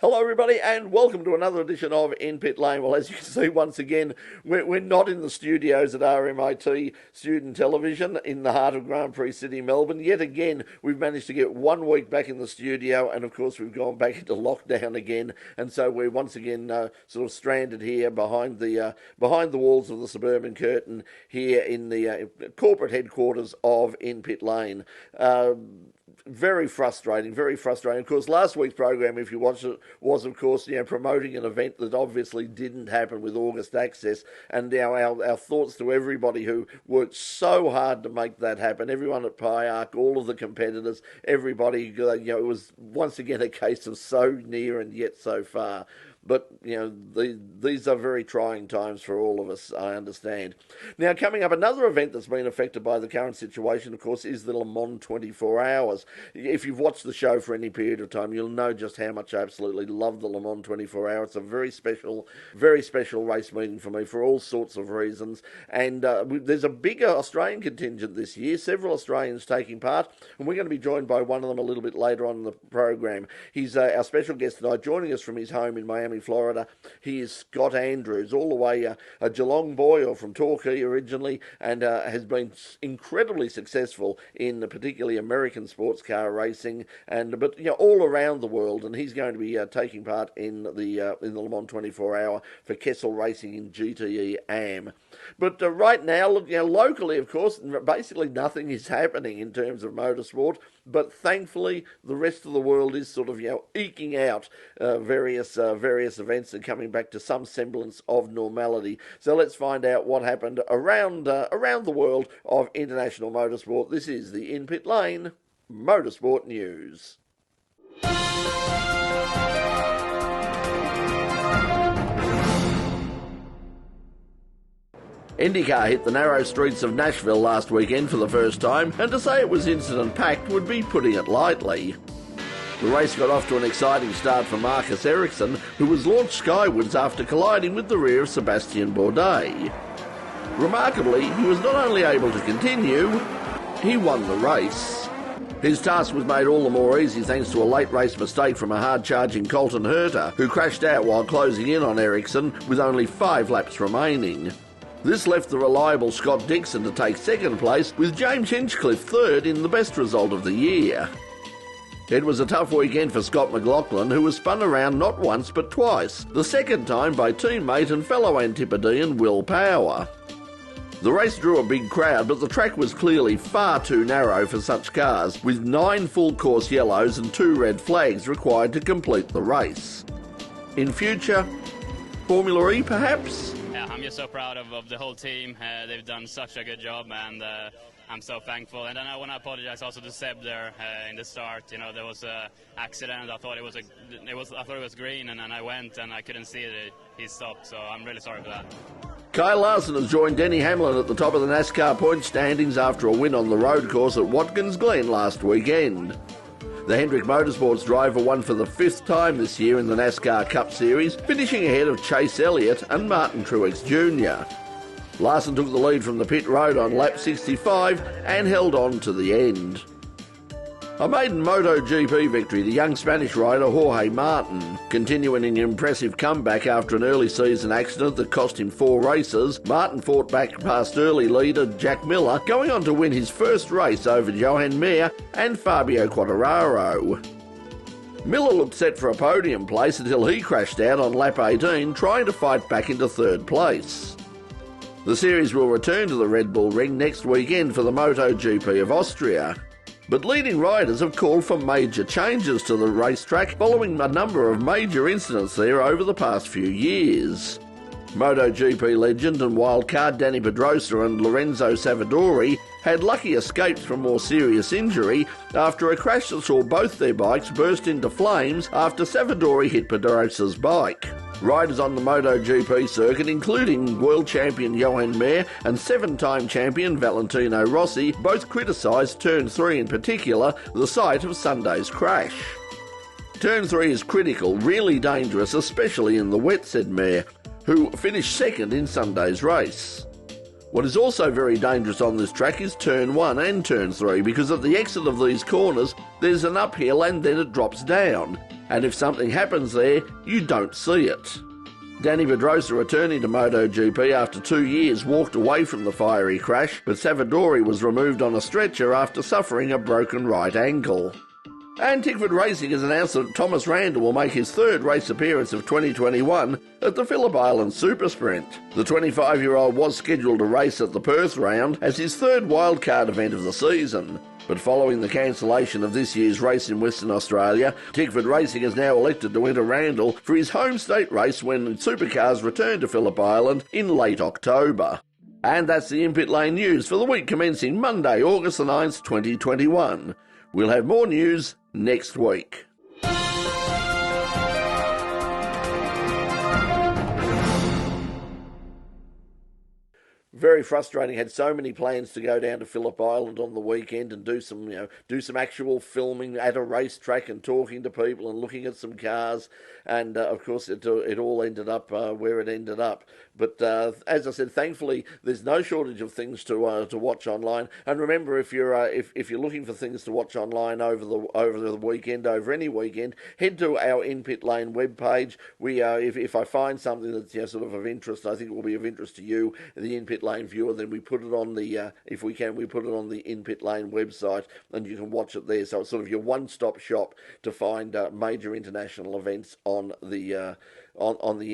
Hello everybody and welcome to another edition of In Pit Lane. Well, as you can see, once again, we're not in the studios at RMIT Student Television in the heart of Grand Prix City, Melbourne. Yet again, we've managed to get 1 week back in the studio, and of course we've gone back into lockdown again, and so we're once again sort of stranded here behind the walls of the suburban curtain here in the corporate headquarters of In Pit Lane. Very frustrating, very frustrating. Of course, last week's program, if you watched it, was, of course, promoting an event that obviously didn't happen with August Access. And our thoughts to everybody who worked so hard to make that happen, everyone at PIARC, all of the competitors, everybody, it was once again a case of so near and yet so far. But, these are very trying times for all of us, I understand. Now, coming up, another event that's been affected by the current situation, of course, is the Le Mans 24 Hours. If you've watched the show for any period of time, you'll know just how much I absolutely love the Le Mans 24 Hours. It's a very special race meeting for me for all sorts of reasons. And there's a bigger Australian contingent this year, several Australians taking part, and we're going to be joined by one of them a little bit later on in the program. He's our special guest tonight, joining us from his home in Miami, Florida. He is Scott Andrews, all the way a Geelong boy, or from Torquay originally, and has been incredibly successful in particularly American sports car racing, but all around the world. And he's going to be taking part in the Le Mans 24 Hour for Kessel Racing in GTE AM. But right now, look, locally, of course, basically nothing is happening in terms of motorsport. But thankfully, the rest of the world is sort of eking out various events and coming back to some semblance of normality. So let's find out what happened around the world of international motorsport. This is the In Pit Lane Motorsport News. IndyCar hit the narrow streets of Nashville last weekend for the first time, and to say it was incident-packed would be putting it lightly. The race got off to an exciting start for Marcus Ericsson, who was launched skywards after colliding with the rear of Sebastian Bourdais. Remarkably, he was not only able to continue, he won the race. His task was made all the more easy thanks to a late race mistake from a hard-charging Colton Herta, who crashed out while closing in on Ericsson with only 5 laps remaining. This left the reliable Scott Dixon to take second place, with James Hinchcliffe third in the best result of the year. It was a tough weekend for Scott McLaughlin, who was spun around not once but twice, the second time by teammate and fellow Antipodean Will Power. The race drew a big crowd, but the track was clearly far too narrow for such cars, with 9 full-course yellows and 2 red flags required to complete the race. In future, Formula E perhaps? Yeah, I'm just so proud of the whole team. They've done such a good job, and I'm so thankful. And then I want to apologize also to Seb there in the start. There was an accident. I thought it was green, and then I went and I couldn't see it. He stopped, so I'm really sorry for that. Kyle Larson has joined Denny Hamlin at the top of the NASCAR point standings after a win on the road course at Watkins Glen last weekend. The Hendrick Motorsports driver won for the 5th time this year in the NASCAR Cup Series, finishing ahead of Chase Elliott and Martin Truex Jr. Larson took the lead from the pit road on lap 65 and held on to the end. A maiden MotoGP victory, the young Spanish rider Jorge Martin. Continuing an impressive comeback after an early season accident that cost him 4 races, Martin fought back past early leader Jack Miller, going on to win his first race over Johan Mir and Fabio Quartararo. Miller looked set for a podium place until he crashed out on lap 18, trying to fight back into 3rd place. The series will return to the Red Bull Ring next weekend for the MotoGP of Austria. But leading riders have called for major changes to the racetrack following a number of major incidents there over the past few years. MotoGP legend and wildcard Dani Pedrosa and Lorenzo Savadori had lucky escapes from more serious injury after a crash that saw both their bikes burst into flames after Savadori hit Pedrosa's bike. Riders on the MotoGP circuit, including world champion Johan Mir and 7-time champion Valentino Rossi, both criticised Turn 3 in particular, the site of Sunday's crash. Turn 3 is critical, really dangerous, especially in the wet, said Mir, who finished second in Sunday's race. What is also very dangerous on this track is Turn 1 and Turn 3, because at the exit of these corners there's an uphill and then it drops down, and if something happens there, you don't see it. Danny Pedrosa, returning to MotoGP after 2 years, walked away from the fiery crash, but Savadori was removed on a stretcher after suffering a broken right ankle. And Tickford Racing has announced that Thomas Randall will make his third race appearance of 2021 at the Phillip Island Super Sprint. The 25-year-old was scheduled to race at the Perth round as his third wildcard event of the season. But following the cancellation of this year's race in Western Australia, Tickford Racing has now elected to enter Randall for his home state race when supercars return to Phillip Island in late October. And that's the In Pit Lane news for the week commencing Monday, August the 9th, 2021. We'll have more news next week. Very frustrating. Had so many plans to go down to Phillip Island on the weekend and do some actual filming at a racetrack and talking to people and looking at some cars. And of course, it all ended up where it ended up. But as I said, thankfully, there's no shortage of things to watch online. And remember, if you're looking for things to watch online over the weekend, over any weekend, head to our In Pit Lane webpage. We if I find something that's sort of interest, I think it will be of interest to you, the In Pit Lane viewer, then we put it on the if we can, we put it on the In Pit Lane website, and you can watch it there. So it's sort of your one-stop shop to find major international events on the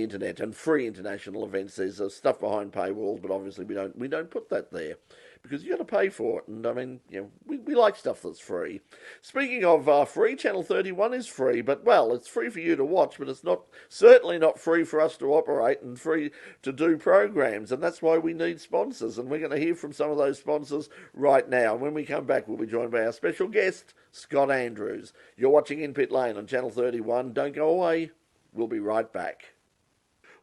internet, and free international events. There's stuff behind paywalls, but obviously we don't put that there because you got to pay for it. And I mean, we like stuff that's free. Speaking of free, Channel 31 is free, but well, it's free for you to watch, but it's certainly not free for us to operate and free to do programs, and that's why we need sponsors. And we're going to hear from some of those sponsors right now. And when we come back, we'll be joined by our special guest, Scott Andrews. You're watching In Pit Lane on Channel 31. Don't go away. We'll be right back.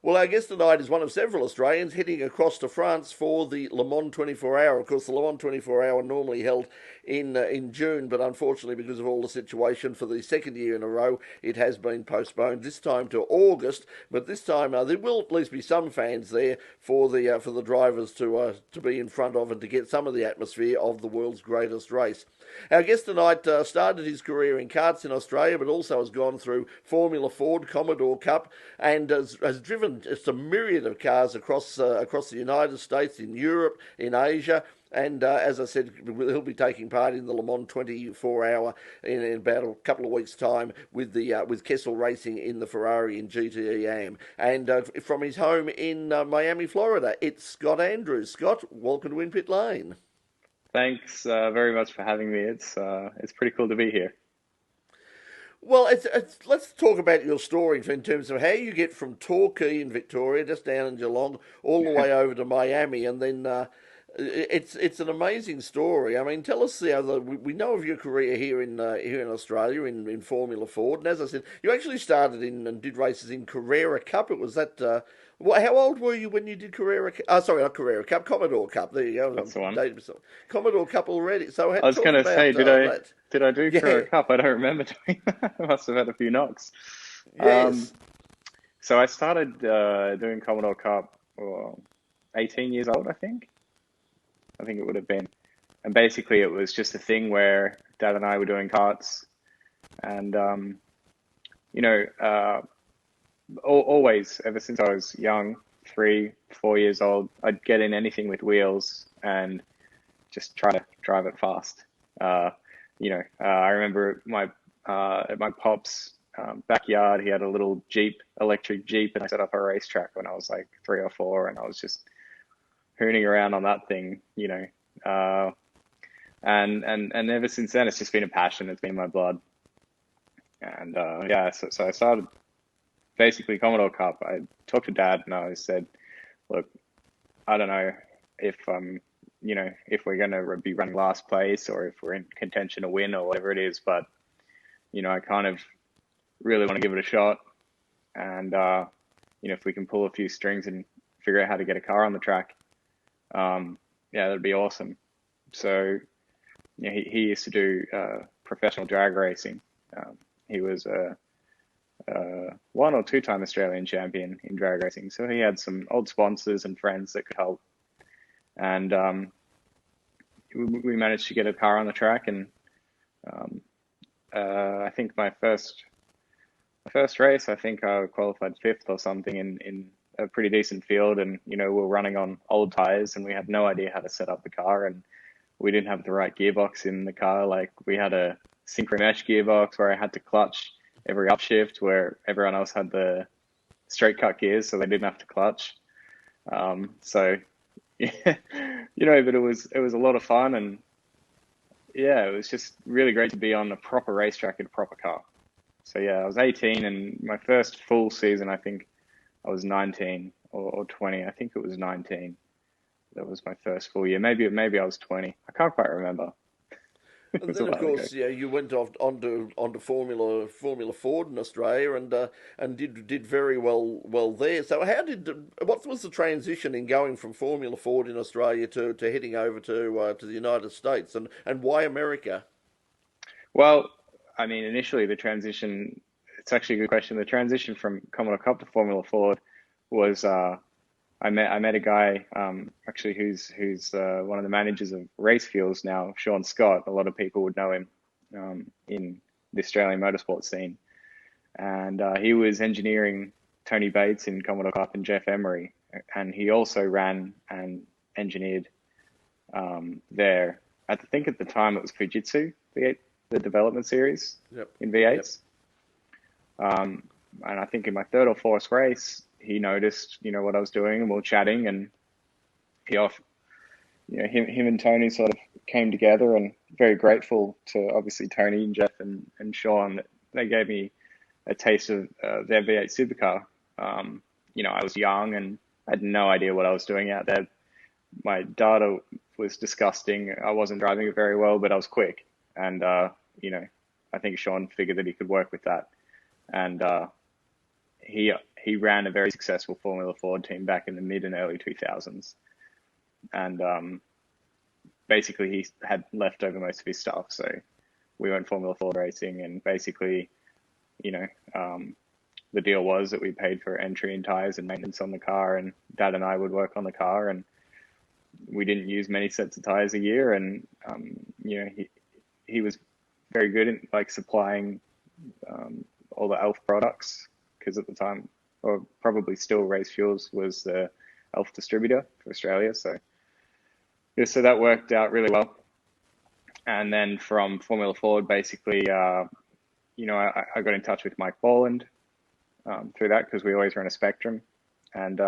Well, our guest tonight is one of several Australians heading across to France for the Le Mans 24 Hour. Of course, the Le Mans 24 Hour normally held in June, but unfortunately, because of all the situation, for the second year in a row, it has been postponed. This time to August, but this time there will at least be some fans there for the drivers to be in front of and to get some of the atmosphere of the world's greatest race. Our guest tonight started his career in karts in Australia, but also has gone through Formula Ford, Commodore Cup, and has driven just a myriad of cars across the United States, in Europe, in Asia. And as I said, he'll be taking part in the Le Mans 24 Hour in about a couple of weeks' time with Kessel Racing in the Ferrari and GTE AM. And from his home in Miami, Florida, it's Scott Andrews. Scott, welcome to In Pit Lane. Thanks very much for having me. It's pretty cool to be here. Well, let's talk about your story in terms of how you get from Torquay in Victoria, just down in Geelong, all the way over to Miami, and then it's an amazing story. I mean, tell us we know of your career here in Australia in Formula Ford, and as I said, you actually started in and did races in Carrera Cup. It was that. How old were you when you did Carrera Cup? Sorry, not Carrera Cup, Commodore Cup. There you go. That's the one. Commodore Cup already. So I was going to say, did I do Carrera Yeah. Cup? I don't remember doing that. I must have had a few knocks. Yes. So I started doing Commodore Cup 18 years old, I think. I think it would have been. And basically it was just a thing where Dad and I were doing karts. And, always, ever since I was young, 3, 4 years old, I'd get in anything with wheels and just try to drive it fast. I remember at my pop's backyard, he had a little electric Jeep, and I set up a racetrack when I was like 3 or 4, and I was just hooning around on that thing, and ever since then, it's just been a passion. It's been in my blood. And so I started basically Commodore Cup. I talked to Dad and I said, look, I don't know if if we're going to be running last place or if we're in contention to win or whatever it is, but I kind of really want to give it a shot. And if we can pull a few strings and figure out how to get a car on the track, that'd be awesome. So he used to do professional drag racing. He was a 1- or 2-time Australian champion in drag racing. So he had some old sponsors and friends that could help. And we managed to get a car on the track. And I think my first My first race, I think I qualified fifth or something in a pretty decent field, and we were running on old tires, and we had no idea how to set up the car, and we didn't have the right gearbox in the car. Like we had a synchro mesh gearbox where I had to clutch every upshift, where everyone else had the straight cut gears, so they didn't have to clutch. So yeah, but it was a lot of fun, and yeah, it was just really great to be on a proper racetrack in a proper car. So yeah, I was 18, and my first full season, I think I was 19 or 20. I think it was 19. That was my first full year. Maybe I was 20. I can't quite remember. It And was a then, of while ago. course, yeah, you went off onto Formula Ford in Australia, and did very well there. So, what was the transition in going from Formula Ford in Australia to heading over to the United States, and why America? Well, I mean, initially the transition, it's actually a good question. The transition from Commodore Cup to Formula Ford was I met a guy actually who's one of the managers of Race Fuels now, Sean Scott. A lot of people would know him in the Australian motorsport scene, and he was engineering Tony Bates in Commodore Cup and Jeff Emery, and he also ran and engineered there. I think at the time it was Fujitsu, the development series Yep, in yep. V8s. And I think in my third or fourth race, he noticed, what I was doing, and we were chatting, and he off, him and Tony sort of came together, and very grateful to obviously Tony and Jeff and Sean that they gave me a taste of their V8 supercar. I was young and I had no idea what I was doing out there. My data was disgusting. I wasn't driving it very well, but I was quick. And, I think Sean figured that he could work with that. And he ran a very successful Formula Ford team back in the mid and early 2000s. And basically he had left over most of his stuff. So we went Formula Ford racing, and basically, the deal was that we paid for entry and tires and maintenance on the car, and Dad and I would work on the car, and we didn't use many sets of tires a year. And he was very good in like supplying all the Elf products, because at the time, or probably still, Race Fuels was the Elf distributor for Australia. So yeah, so that worked out really well. And then from Formula Ford, basically, I got in touch with Mike Boland through that, because we always ran a Spectrum. And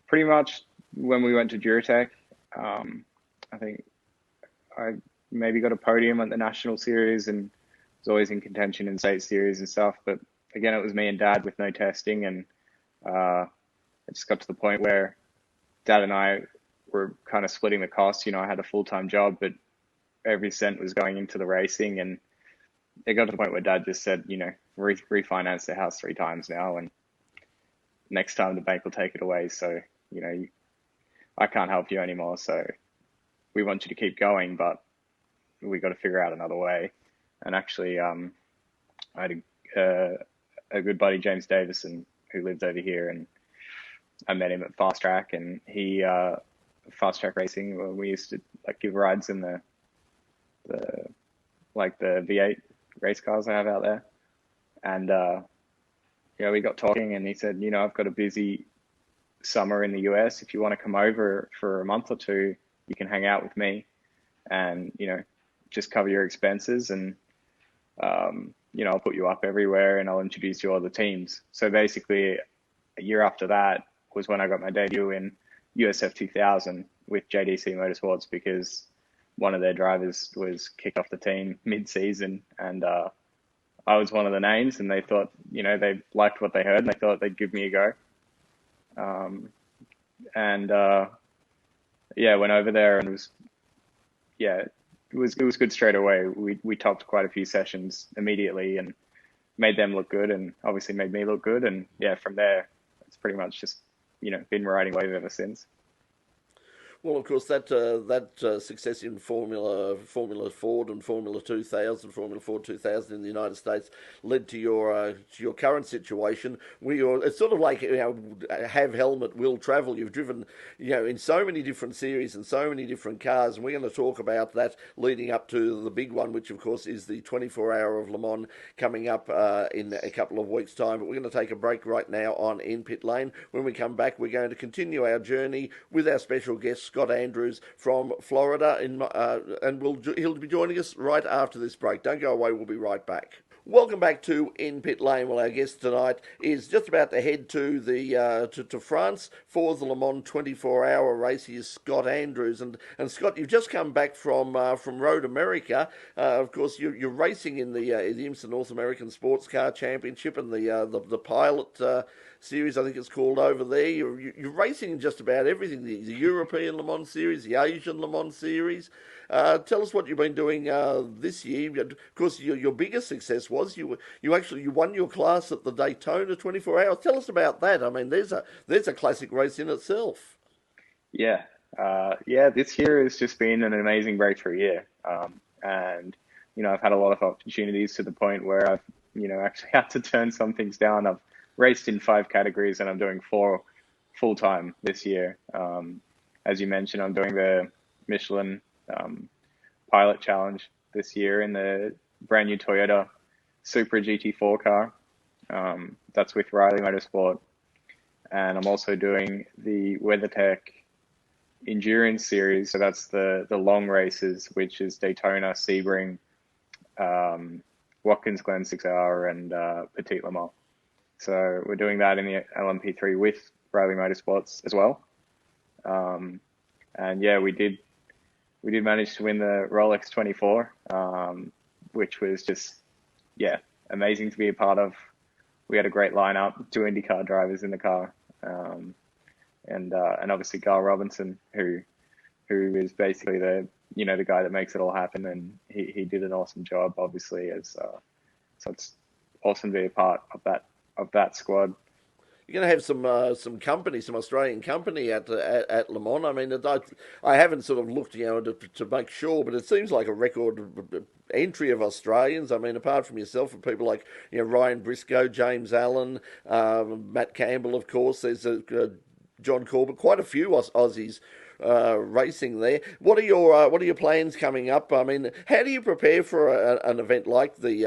pretty much when we went to Duratec, I think I maybe got a podium at the National Series, and was always in contention in State Series and stuff. But again, it was me and Dad with no testing, and it just got to the point where Dad and I were kind of splitting the costs. I had a full-time job, but every cent was going into the racing, and it got to the point where Dad just said, refinance the house 3 times now, and next time the bank will take it away. So, I can't help you anymore. So we want you to keep going, but we got to figure out another way. And actually, I had a good buddy, James Davison, who lives over here, and I met him at Fast Track, and he Fast Track Racing, where we used to give rides in the V8 race cars I have out there. And we got talking, and he said, I've got a busy summer in the US. If you want to come over for a month or two, you can hang out with me, and just cover your expenses, and I'll put you up everywhere, and I'll introduce you to all the teams. So basically, a year after that was when I got my debut in USF 2000 with JDC Motorsports, because one of their drivers was kicked off the team mid-season, and I was one of the names, and they thought, they liked what they heard, and they thought they'd give me a go. Went over there, and it was good straight away. We topped quite a few sessions immediately, and made them look good, and obviously made me look good. And from there, it's pretty much just been riding wave ever since. Well, of course, that success in Formula Ford and Formula 2000, Formula Ford 2000 in the United States led to your current situation. It's sort of like, have helmet, will travel. You've driven in so many different series and so many different cars, and we're going to talk about that leading up to the big one, which of course is the 24-hour of Le Mans coming up in a couple of weeks' time. But we're going to take a break right now on In Pit Lane. When we come back, we're going to continue our journey with our special guest Scott Andrews from Florida, and he'll be joining us right after this break. Don't go away, we'll be right back. Welcome back to In Pit Lane. Well, our guest tonight is just about to head to to France for the Le Mans 24-hour race. He is Scott Andrews, and Scott, you've just come back from Road America. Of course, you're racing in the IMSA North American Sports Car Championship and the pilot series, I think it's called over there. You're racing in just about everything: the European Le Mans series, the Asian Le Mans series. Tell us what you've been doing this year. Of course, your biggest success was you won your class at the Daytona 24 Hours. Tell us about that. I mean, there's a classic race in itself. Yeah, this year has just been an amazing breakthrough year, and I've had a lot of opportunities to the point where I've actually had to turn some things down. I've raced in 5 categories, and I'm doing 4 full time this year. As you mentioned, I'm doing the Michelin Pilot Challenge this year in the brand new Toyota Supra GT4 car. That's with Riley Motorsport. And I'm also doing the WeatherTech Endurance Series. So that's the long races, which is Daytona, Sebring, Watkins Glen 6 Hour, and Petit Le Mans. So we're doing that in the LMP3 with Riley Motorsports as well. And yeah, we did manage to win the Rolex 24, which was just, amazing to be a part of. We had a great lineup, 2 IndyCar drivers in the car, and obviously Carl Robinson, who is basically the guy that makes it all happen, and he did an awesome job, obviously. So it's awesome to be a part of that squad. You're going to have some company, some Australian company at Le Mans. I mean, I haven't sort of looked, to make sure, but it seems like a record entry of Australians. I mean, apart from yourself, and people like Ryan Briscoe, James Allen, Matt Campbell, of course. There's John Corbett, quite a few Aussies racing there. What are your plans coming up? I mean, how do you prepare for an event like the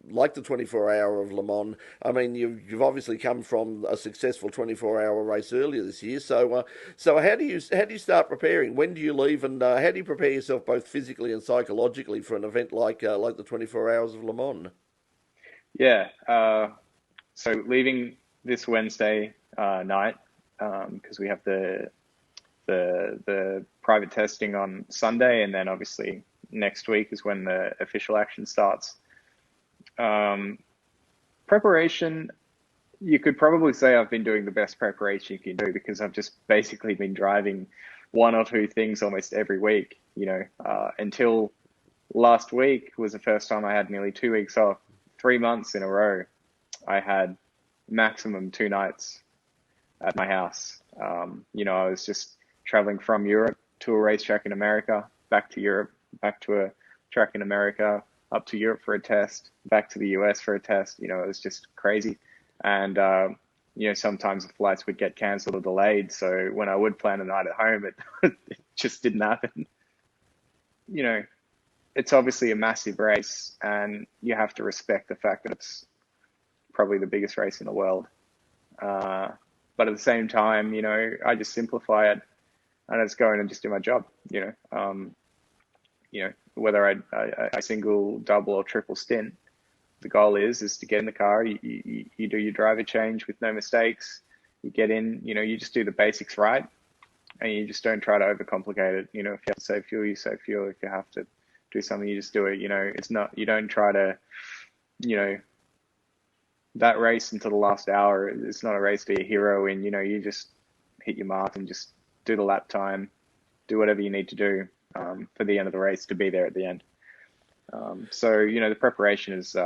24-hour of Le Mans? I mean, you've obviously come from a successful 24-hour race earlier this year. So how do you start preparing? When do you leave, and how do you prepare yourself both physically and psychologically for an event like the 24 Hours of Le Mans? Yeah. So leaving this Wednesday night, because we have the private testing on Sunday, and then obviously next week is when the official action starts. Preparation, you could probably say I've been doing the best preparation you can do, because I've just basically been driving 1 or 2 things almost every week, until last week was the first time I had nearly 2 weeks off. 3 months in a row, I had maximum 2 nights at my house. I was just traveling from Europe to a racetrack in America, back to Europe, back to a track in America, up to Europe for a test, back to the US for a test. It was just crazy. And, sometimes the flights would get cancelled or delayed. So when I would plan a night at home, it just didn't happen. It's obviously a massive race, and you have to respect the fact that it's probably the biggest race in the world. But at the same time, I just simplify it, and I just go in and just do my job, whether I single, double, or triple stint. The goal is to get in the car, you do your driver change with no mistakes, you get in, you just do the basics right, and you just don't try to overcomplicate it. If you have to save fuel, you save fuel. If you have to do something, you just do it. It's not, you don't try to, that race until the last hour, it's not a race to be a hero in. You just hit your mark and just do the lap time, do whatever you need to do for the end of the race to be there at the end. So the preparation is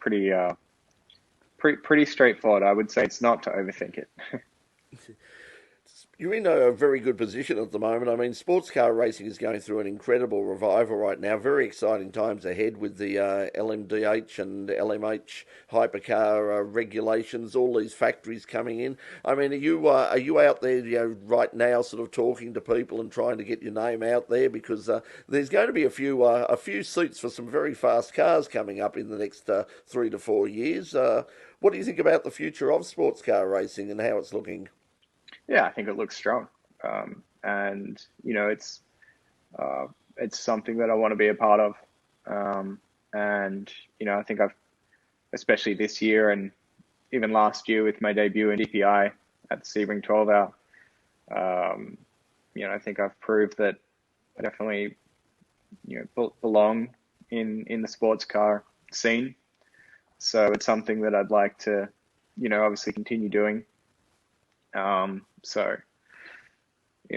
pretty straightforward. I would say it's not to overthink it. You're in a very good position at the moment. I mean, sports car racing is going through an incredible revival right now. Very exciting times ahead with the LMDH and LMH hypercar regulations. All these factories coming in. I mean, are you out there, right now, sort of talking to people and trying to get your name out there? Because there's going to be a few seats for some very fast cars coming up in the next 3 to 4 years. What do you think about the future of sports car racing and how it's looking? Yeah, I think it looks strong. And it's something that I want to be a part of. And I think I've, especially this year and even last year with my debut in DPI at the Sebring 12 Hour, I think I've proved that I definitely, belong in the sports car scene. So it's something that I'd like to, obviously continue doing. So,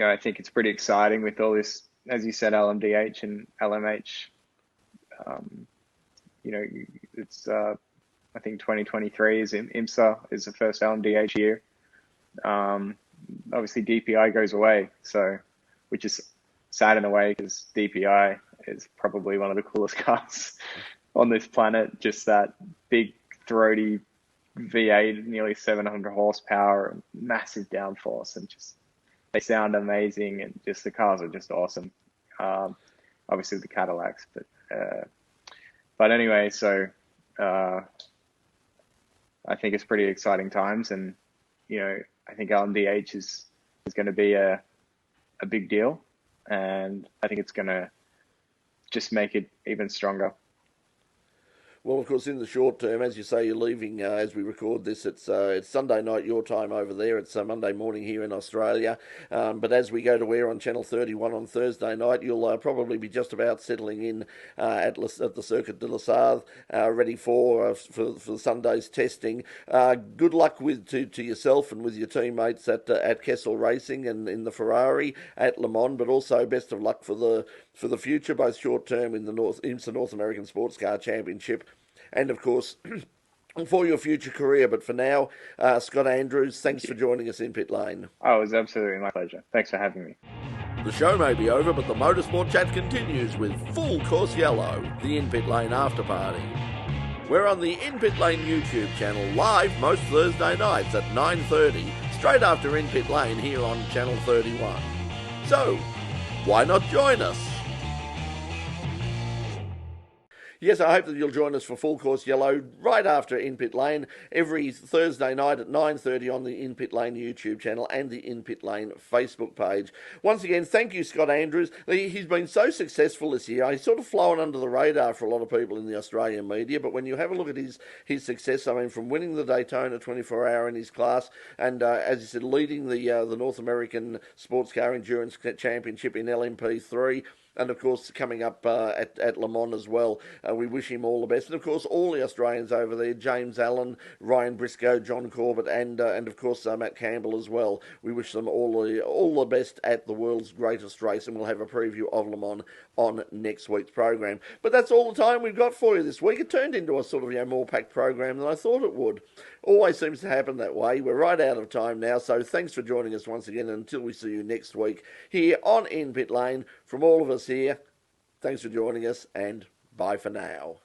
I think it's pretty exciting with all this, as you said, LMDH and LMH. Um, it's, I think 2023 is in IMSA is the first LMDH year. Obviously DPI goes away, so, which is sad in a way because DPI is probably one of the coolest cars on this planet. Just that big, throaty V8, nearly 700 horsepower, massive downforce, and just they sound amazing, and just the cars are just awesome. Obviously the Cadillacs, but anyway, so I think it's pretty exciting times, and I think LMDH is going to be a big deal, and I think it's going to just make it even stronger. Well, of course, in the short term, as you say, you're leaving as we record this. It's Sunday night your time over there. It's Monday morning here in Australia. But as we go to air on Channel 31 on Thursday night, you'll probably be just about settling in at the Circuit de la Sarthe, ready for Sunday's testing. Good luck to yourself and with your teammates at Kessel Racing and in the Ferrari at Le Mans. But also best of luck for the future, both short term in the IMSA North American Sports Car Championship, and of course for your future career. But for now, Scott Andrews, thanks for joining us in Pit Lane. Oh, it was absolutely my pleasure. Thanks for having me. The show may be over, but the motorsport chat continues with Full Course Yellow, the In Pit Lane after party. We're on the In Pit Lane YouTube channel live most Thursday nights at 9:30, straight after In Pit Lane here on Channel 31. So, why not join us? Yes, I hope that you'll join us for Full Course Yellow right after In Pit Lane every Thursday night at 9:30 on the In Pit Lane YouTube channel and the In Pit Lane Facebook page. Once again, thank you, Scott Andrews. He's been so successful this year. He's sort of flown under the radar for a lot of people in the Australian media, but when you have a look at his success, I mean, from winning the Daytona 24-hour in his class and, as you said, leading the North American Sports Car Endurance Championship in LMP3, and of course coming up at Le Mans as well. We wish him all the best, and of course all the Australians over there: James Allen, Ryan Briscoe, John Corbett, and of course Matt Campbell as well. We wish them all the best at the world's greatest race, and we'll have a preview of Le Mans on next week's program. But that's all the time we've got for you this week. It turned into a sort of more packed program than I thought it would. Always seems to happen that way. We're right out of time now, so thanks for joining us once again, and until we see you next week here on In Pit Lane, from all of us here, thanks for joining us, and bye for now.